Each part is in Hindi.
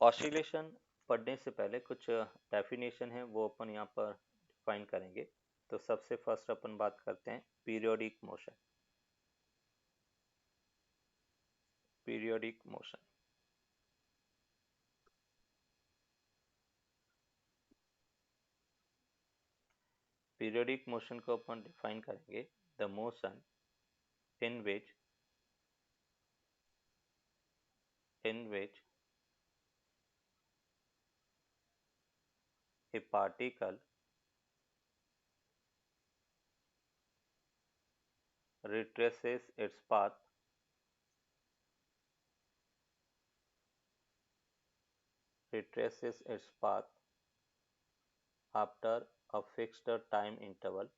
ऑसिलेशन पढ़ने से पहले कुछ डेफिनेशन है वो अपन यहाँ पर डिफाइन करेंगे। तो सबसे फर्स्ट अपन बात करते हैं periodic motion. Periodic motion, periodic motion को अपन डिफाइन करेंगे the motion in which a particle retraces its path after a fixed time interval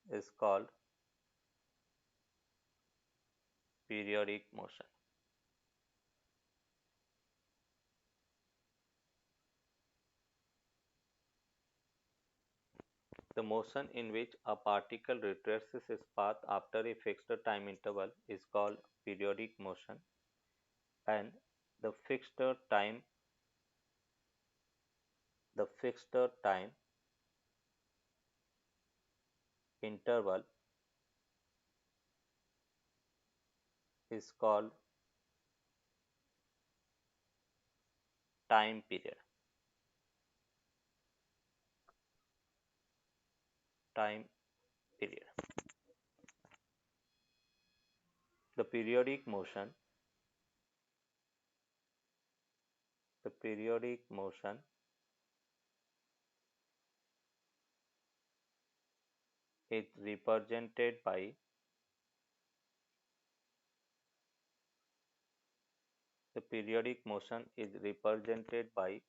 is called periodic motion. The motion in which a particle retraces its path after a fixed time interval is called periodic motion, and the fixed time the fixed time interval is called time period. Time period. The periodic motion the periodic motion is represented by the periodic motion is represented by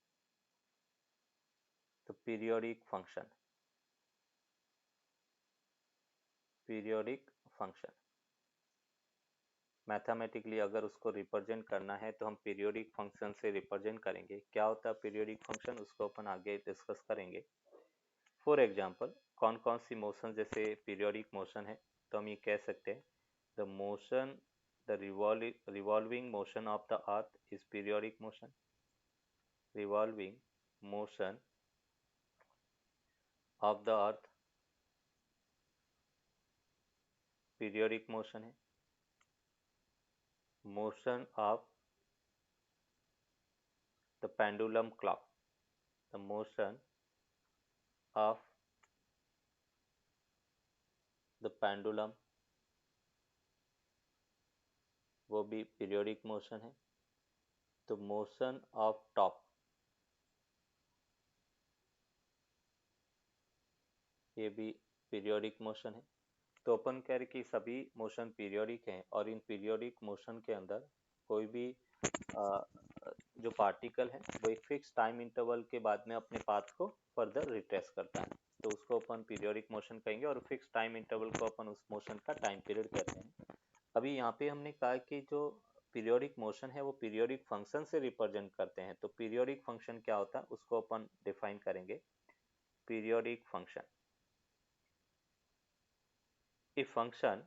the periodic function. Periodic function. Mathematically अगर उसको रिप्रेजेंट करना है तो हम पीरियोडिक फंक्शन से रिप्रेजेंट करेंगे। क्या होता है पीरियोडिक फंक्शन, उसको अपन आगे डिस्कस करेंगे। फॉर एग्जांपल कौन कौन सी मोशन जैसे पीरियोडिक मोशन है, तो हम ये कह सकते हैं the motion the revolving motion of the earth is periodic motion. Revolving motion of the earth periodic motion है। Motion of the pendulum clock, the motion of the pendulum वो भी पीरियोडिक मोशन है। तो मोशन ऑफ टॉप ये भी पीरियोडिक मोशन है। तो अपन कह रहे कि सभी मोशन पीरियोडिक हैं और इन पीरियोडिक मोशन के अंदर कोई भी जो पार्टिकल है वो एक फिक्स टाइम इंटरवल के बाद में अपने पाथ को फर्दर रिट्रेस करता है, तो उसको अपन पीरियोडिक मोशन कहेंगे और फिक्स टाइम इंटरवल को अपन उस मोशन का टाइम पीरियड कहते हैं। अभी यहाँ पे हमने कहा कि जो पीरियोडिक मोशन है वो पीरियोडिक फंक्शन से रिप्रेजेंट करते हैं। तो पीरियोडिक फंक्शन क्या होता है उसको अपन डिफाइन करेंगे। Periodic function, a function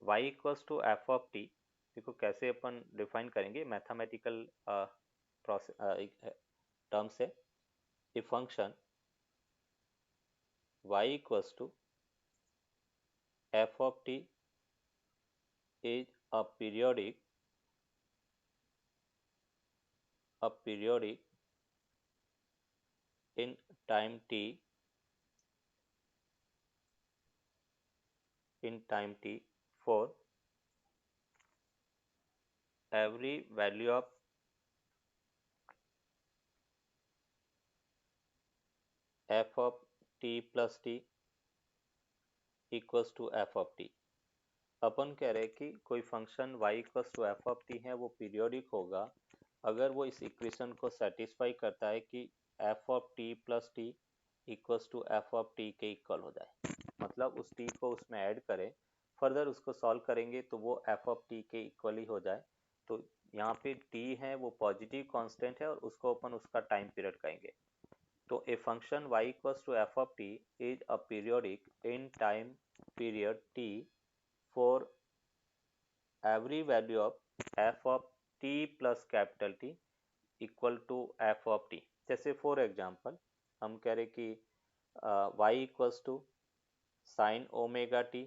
y equals to F of t, देखो कैसे अपन डिफाइन करेंगे मैथमेटिकल टर्म से। A function y equals to F of t is a periodic in time t for every value of f of t plus t equals to F of T. अपन कह रहे हैं कि कोई function y equals to F of T है वो पीरियोडिक होगा अगर वो इस इक्वेशन को सेटिस्फाई करता है कि f of t plus T equals to F of t के इक्वल हो जाए। मतलब उस टी को उसमें ऐड करें, फर्दर उसको सॉल्व करेंगे तो वो एफ ऑफ टी के इक्वल ही हो जाए। तो यहाँ पे टी है वो पॉजिटिव कांस्टेंट है और उसको अपन उसका टाइम पीरियड कहेंगे। तो ए function y equals to f of t is a periodic in time period t for every value of f of t plus capital T equal to F of t. जैसे फॉर एग्जांपल हम कह रहे कि y equals to sine omega t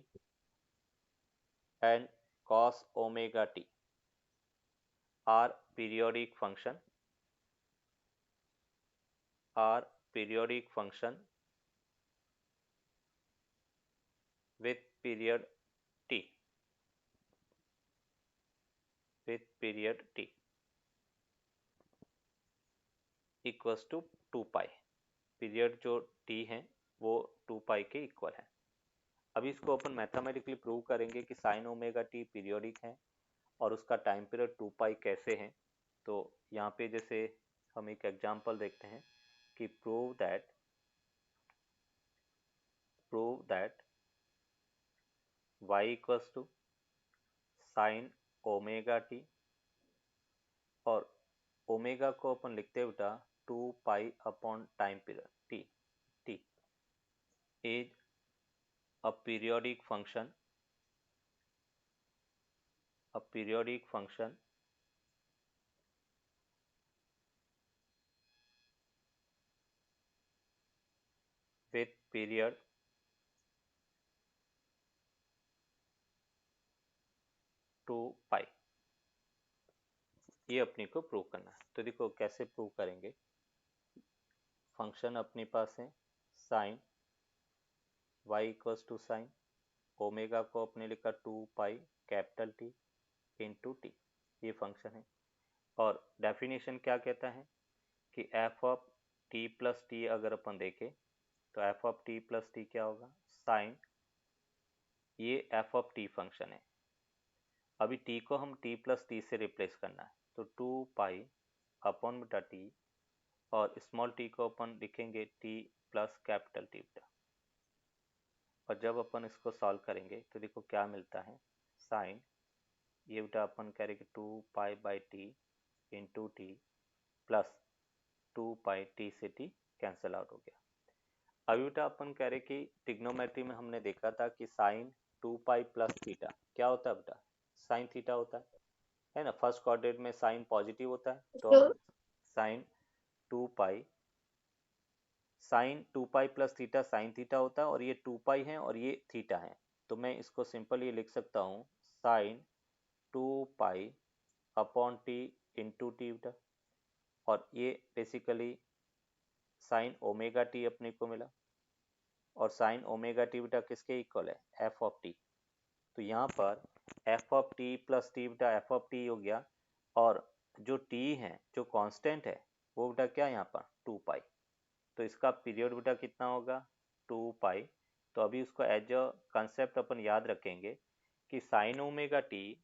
and cos omega t are periodic function with period t equals to 2 pi. Period जो t है वो 2 पाई के इक्वल है। अभी इसको अपन मैथमेटिकली प्रूव करेंगे कि साइन ओमेगा टी पीरियोडिक है और उसका टाइम पीरियड 2 पाई कैसे है। तो यहाँ पे जैसे हम एक एग्जांपल देखते हैं कि prove that y equals to sine omega t और ओमेगा को अपन लिखते हैं बेटा 2 pi upon time period t is a periodic function with period two pi. ये अपने को प्रूव करना है। तो देखो कैसे प्रूव करेंगे। फंक्शन अपने पास है sine y equals to sine omega को अपने लिखा 2 pi capital T into t, ये फंक्शन है। और डेफिनेशन क्या कहता है कि f of t plus T अगर अपन देखें तो f of t plus T क्या होगा, साइन, ये एफ ऑफ टी फंक्शन है। अभी t को हम t प्लस टी से रिप्लेस करना है तो 2 पाई अपॉन बटा टी और स्मॉल t को अपन लिखेंगे t प्लस कैपिटल टी बटा। और जब अपन इसको सॉल्व करेंगे तो देखो क्या मिलता है, साइन ये बेटा अपन करेंगे 2 pi by T into T plus 2 pi T से टी कैंसिल आउट हो गया। अभी बेटा अपन कह रहे कि ट्रिग्नोमेट्री में हमने देखा था कि साइन 2 पाई प्लस थीटा क्या होता है बेटा, साइन थीटा होता है ना। फर्स्ट क्वाड्रेंट में साइन पॉजिटिव होता है तो हम sine 2 pi plus theta sine theta होता है और ये 2 पाई है और ये थीटा है। तो मैं इसको सिंपल ये लिख सकता हूँ sine 2 pi upon T into t बेटा। और ये बेसिकली साइन ओमेगा टी अपने को मिला और साइन ओमेगा टी बेटा किसके इक्वल है, एफ ऑफ टी। तो यहाँ पर F of t plus T बेटा एफ ऑफ टी हो गया और जो टी है जो कांस्टेंट है वो बेटा क्या यहाँ पर 2 पाई। तो इसका पीरियड बेटा कितना होगा 2 पाई। तो अभी उसको एज अ कंसेप्ट अपन याद रखेंगे कि साइन ओमेगा टी,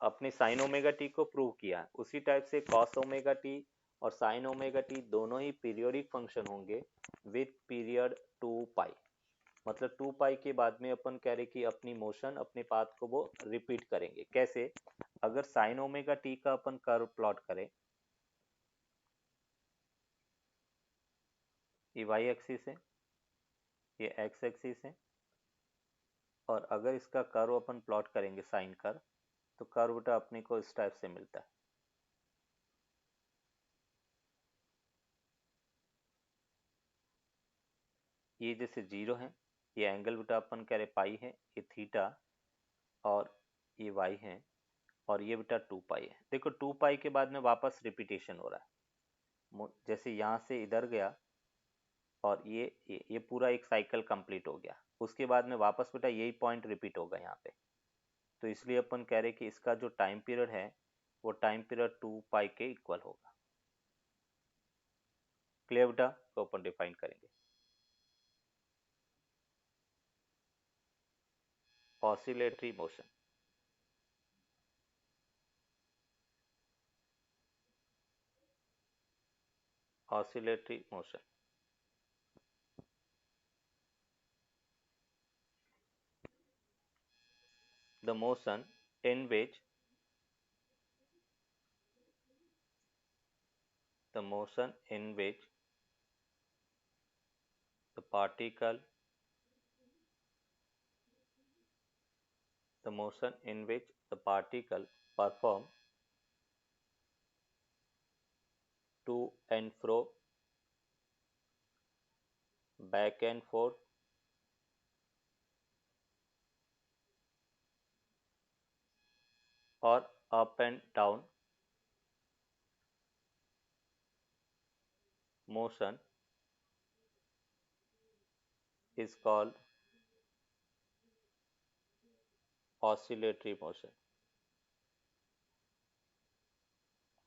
अपने साइन ओमेगा टी को प्रूव किया, उसी टाइप से कॉस ओमेगा टी और साइन ओमेगा टी दोनों ही पीरियोडिक फंक्शन होंगे विथ पीरियड 2 पाई। मतलब 2 पाई के बाद में अपन कह रहे कि अपनी मोशन अपने पाथ को वो रिपीट करेंगे। कैसे, अगर साइन ओमेगा टी का अपन कर्व प्लॉट करें, ये वाई एक्सिस है, ये एक्स एक्सिस है, और अगर इसका कर्व अपन प्लॉट करेंगे साइन कर्व तो कर्व बेटा अपने को इस टाइप से मिलता है। ये जैसे जीरो है, ये एंगल बेटा अपन कह रहे पाई है, ये थीटा और ये वाई है और ये बेटा 2 पाई है। देखो 2 पाई के बाद में वापस रिपीटेशन हो रहा है, जैसे यहाँ से इधर गया और ये पूरा एक साइकिल कंप्लीट हो गया, उसके बाद में वापस बेटा यही पॉइंट रिपीट होगा यहाँ पे। तो इसलिए अपन कह रहे कि इसका जो टाइम पीरियड है वो टाइम पीरियड 2 पाई के इक्वल होगा। क्लियर बेटा, तो अपन डिफाइन करेंगे oscillatory motion. Oscillatory motion. The motion in which the motion in which particle, the motion in which the particle perform to and fro, back and forth, or up and down motion is called oscillatory motion.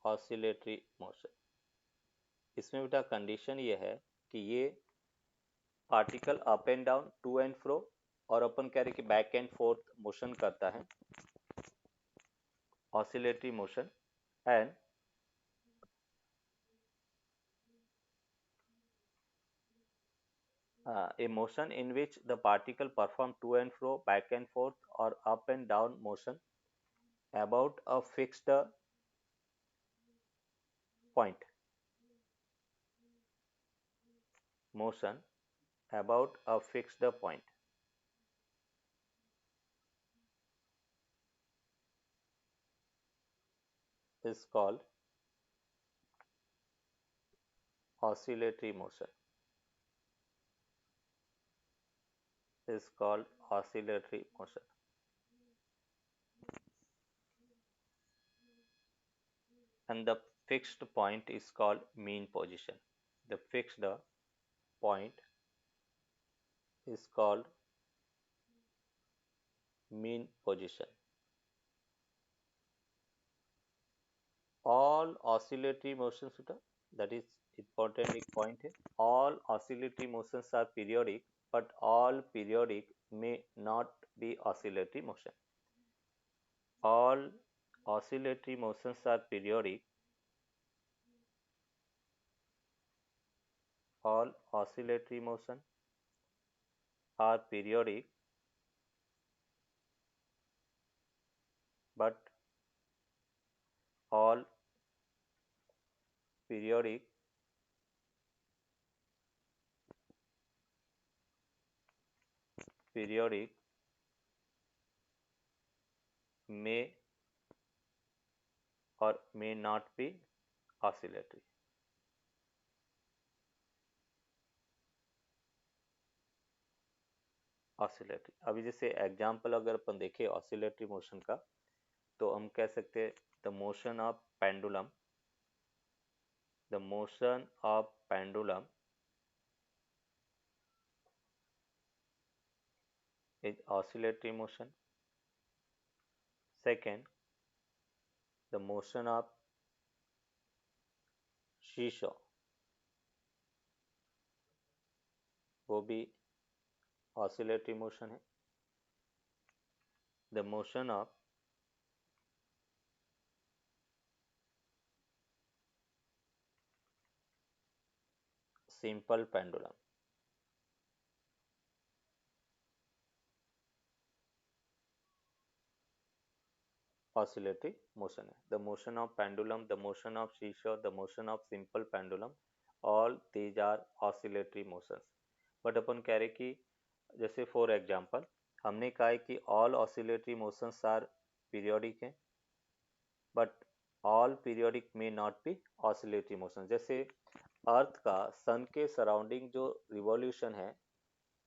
Oscillatory motion, इसमें बेटा कंडीशन ये है कि ये particle up and down, to and fro और अपन कह रहे कि बैक एंड फोर्थ मोशन करता है, oscillatory motion, and a motion in which the particle perform to and fro, back and forth or up and down motion about a fixed point. Motion about a fixed point is called oscillatory motion. Is called oscillatory motion. And the fixed point is called mean position. The fixed point is called mean position. All oscillatory motions, that is important point है, all oscillatory motions are periodic, but all periodic may not be oscillatory motion. All oscillatory motions are periodic. All oscillatory motion are periodic, but all periodic may or may not be oscillatory. Oscillatory, अभी जैसे एग्जांपल अगर अपन देखें ऑसिलेटरी मोशन का, तो हम कह सकते हैं the motion of pendulum, the motion of pendulum is oscillatory motion. Second, the motion of seesaw, वो भी oscillatory motion है. The motion of simple pendulum, oscillatory motion है. The motion of pendulum, the motion of seesaw, the motion of simple pendulum, all these are oscillatory motions. But अपन कह रहे कि जैसे फॉर एग्जांपल हमने कहा है कि all oscillatory motions are periodic हैं, but all periodic may not be oscillatory motion. जैसे अर्थ का सन के सराउंडिंग जो रिवॉल्यूशन है,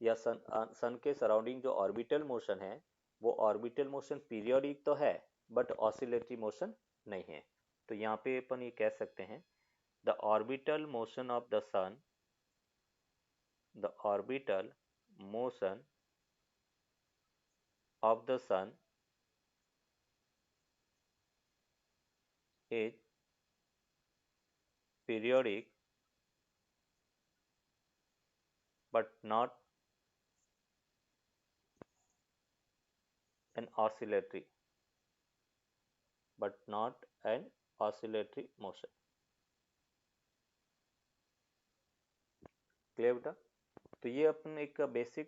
या सन के सराउंडिंग जो ऑर्बिटल मोशन है, वो ऑर्बिटल मोशन पीरियोडिक तो है बट ऑसिलेटरी मोशन नहीं है. तो यहाँ पे अपन ये कह सकते हैं the orbital motion of the sun, the orbital motion of the sun is periodic but not an oscillatory motion. Clear बेटा? तो ये अपन एक बेसिक